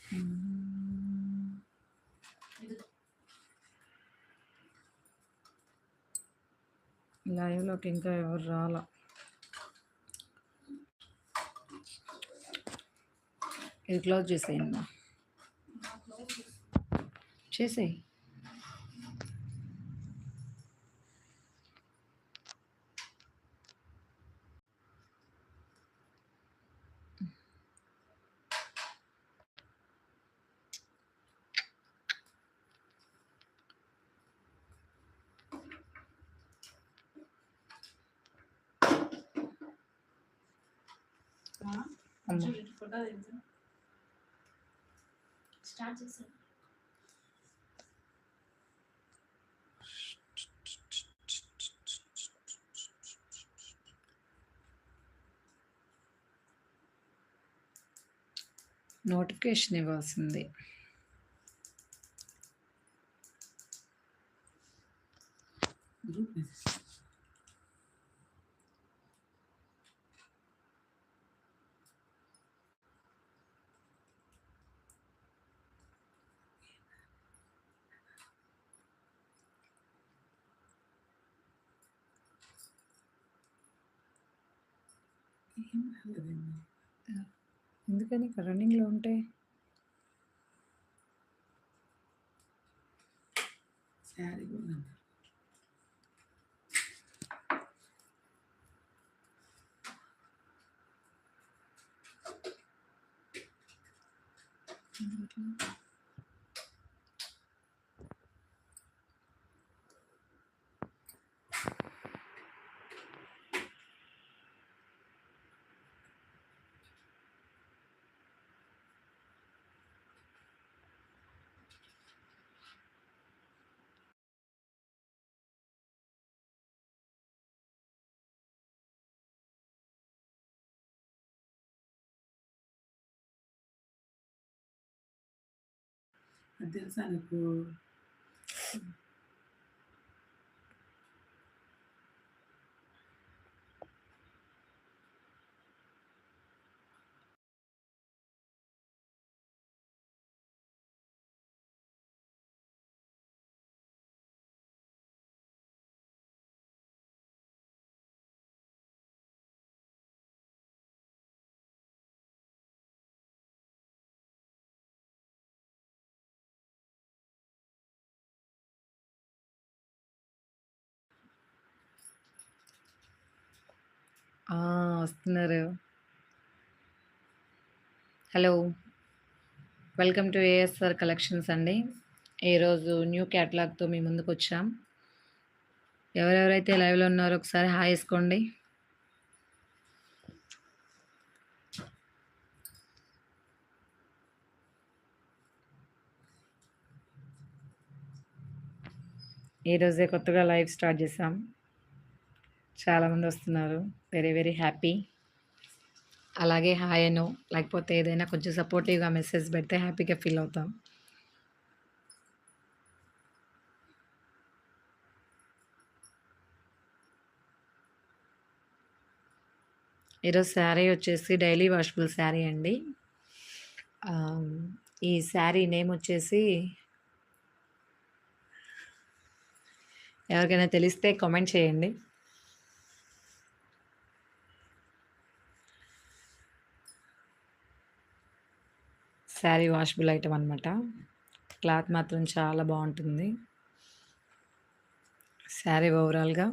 హ్మ్. లైవ్‌లోకి ఇంకా ఎవరు రాలా. ఇది క్లోజ్ చేసేయండి. చేసేయి. అమ్మ. స్టార్ట్ చేసాను. నోటిఫికేషన్ ఇవ్వాల్సింది. ఎందుకని ఇక్కడ రన్నింగ్‌లో ఉంటే? శారీ కూడా అది తెలుసా నీకు? వస్తున్నారు. Hello! Welcome to ASR collections అండి. ఈరోజు న్యూ క్యాటలాగ్‌తో మీ ముందుకొచ్చాం. ఎవరెవరైతే లైవ్‌లో ఉన్నారో ఒకసారి హాయ్ ఏసుకోండి. ఈరోజే కొత్తగా లైవ్ స్టార్ట్ చేశాం. చాలామంది వస్తున్నారు. Very very happy. అలాగే హాయ్ అనో లేకపోతే ఏదైనా కొంచెం సపోర్టివ్‌గా మెసేజ్ పెడితే హ్యాపీగా ఫీల్ అవుతాం. ఈరోజు శారీ వచ్చేసి డైలీ వాషబుల్ శారీ అండి. ఈ శారీ నేమ్ వచ్చేసి ఎవరికైనా తెలిస్తే కామెంట్ చేయండి. శారీ వాషబుల్ ఐటమ్ అనమాట. క్లాత్ మాత్రం చాలా బాగుంటుంది. శారీ ఓవరాల్‌గా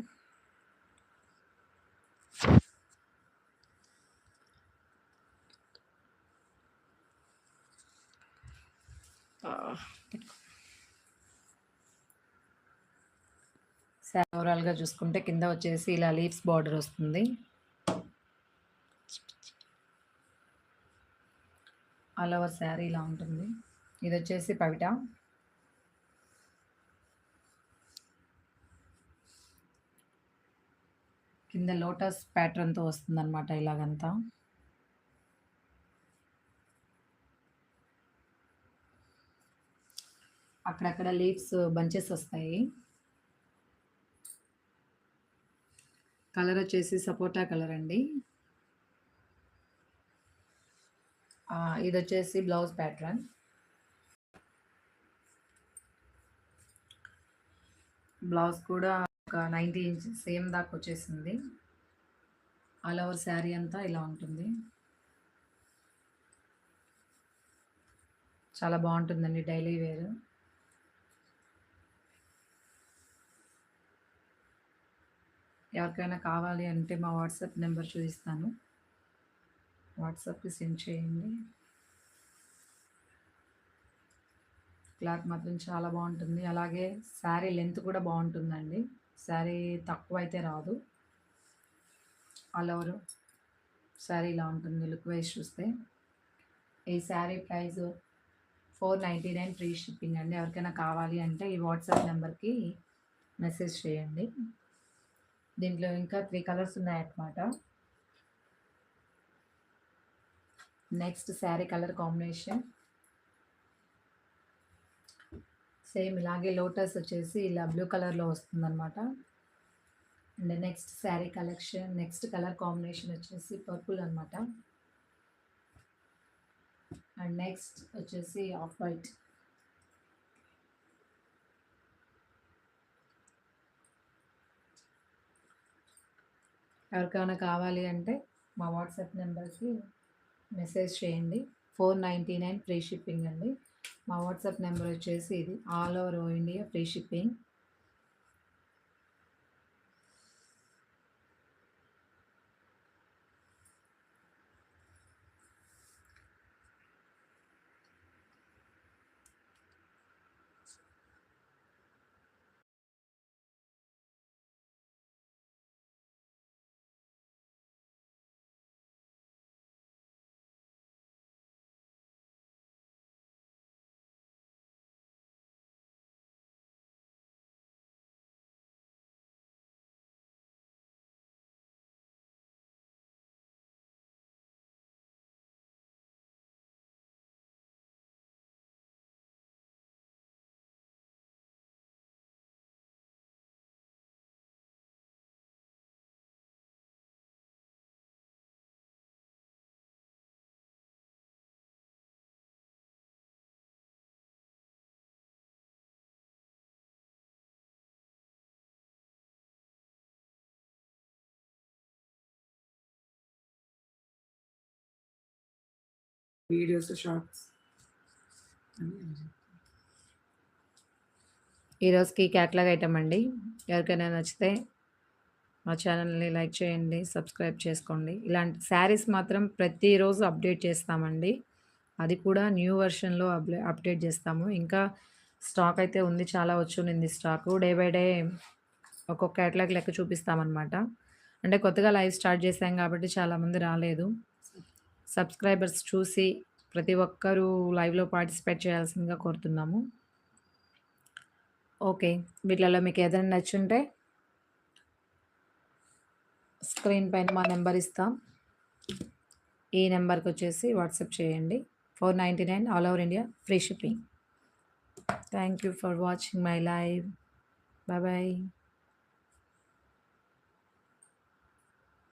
శారీ ఓవరాల్‌గా చూసుకుంటే కింద వచ్చేసి ఇలా లీవ్స్ బార్డర్ వస్తుంది. ఆల్ ఓవర్ శారీ ఇలా ఉంటుంది. ఇది వచ్చేసి పవిట. కింద లోటస్ ప్యాటర్న్‌తో వస్తుందన్నమాట ఇలాగంతా. అక్కడక్కడ లీవ్స్ బంచెస్ వస్తాయి. కలర్ వచ్చేసి సపోటా కలర్ అండి. ఇదొచ్చేసి బ్లౌజ్ ప్యాటర్న్. బ్లౌజ్ కూడా ఒక 90 ఇంచెస్ సేమ్ దాకా వచ్చేసింది. ఆల్ ఓవర్ శారీ అంతా ఇలా ఉంటుంది. చాలా బాగుంటుందండి డైలీ వేర్. ఎవరికైనా కావాలి అంటే మా వాట్సాప్ నెంబర్ చూపిస్తాను, వాట్సాప్కి సెండ్ చేయండి. క్లాత్ మాత్రం చాలా బాగుంటుంది. అలాగే శారీ లెంత్ కూడా బాగుంటుందండి. శారీ తక్కువ అయితే రాదు. ఆల్ ఓవర్ శారీ ఇలా ఉంటుంది లుక్ వైజ్ చూస్తే. ఈ శారీ ప్రైస్ 499 ఫ్రీ షిప్పింగ్ అండి. ఎవరికైనా కావాలి అంటే ఈ వాట్సాప్ నెంబర్కి మెసేజ్ చేయండి. దీంట్లో ఇంకా 3 కలర్స్ ఉన్నాయన్నమాట. Next sari colour combination same ఇలాగే లోటస్ వచ్చేసి ఇలా బ్లూ కలర్లో వస్తుందన్నమాట. And next sari collection, next colour combination వచ్చేసి పర్పుల్ అనమాట. అండ్ నెక్స్ట్ వచ్చేసి ఆఫ్ వైట్. ఎవరికైనా కావాలి అంటే మా వాట్సాప్ నెంబర్కి మెసేజ్ చేయండి. 499 ఫ్రీ షిప్పింగ్ అండి. మా వాట్సాప్ నెంబర్ వచ్చేసి ఇది. All over India free shipping. Videos, shorts ఈరోజుకి క్యాట్లాగ్ ఐటమ్ అండి. ఎవరికైనా నచ్చితే మా ఛానల్ని లైక్ చేయండి, సబ్స్క్రైబ్ చేసుకోండి. ఇలాంటి శారీస్ మాత్రం ప్రతిరోజు అప్డేట్ చేస్తామండి. అది కూడా న్యూ వెర్షన్లో అప్డేట్ చేస్తాము. ఇంకా స్టాక్ అయితే ఉంది, చాలా వచ్చునింది స్టాకు. డే బై డే ఒక్కొక్క క్యాట్లాగ్ లెక్క చూపిస్తామన్నమాట. అంటే కొత్తగా లైవ్ స్టార్ట్ చేశాం కాబట్టి చాలామంది రాలేదు. సబ్స్క్రైబర్స్ చూసి ప్రతి ఒక్కరూ లైవ్లో పార్టిసిపేట్ చేయాల్సిందిగా కోరుతున్నాము. ఓకే, వీటిలలో మీకు ఏదైనా నచ్చుంటే స్క్రీన్ పైన మా నెంబర్ ఇస్తాం. ఈ నెంబర్కి వచ్చేసి వాట్సాప్ చేయండి. 499 all over India free shipping. Thank you for watching my live. Bye bye.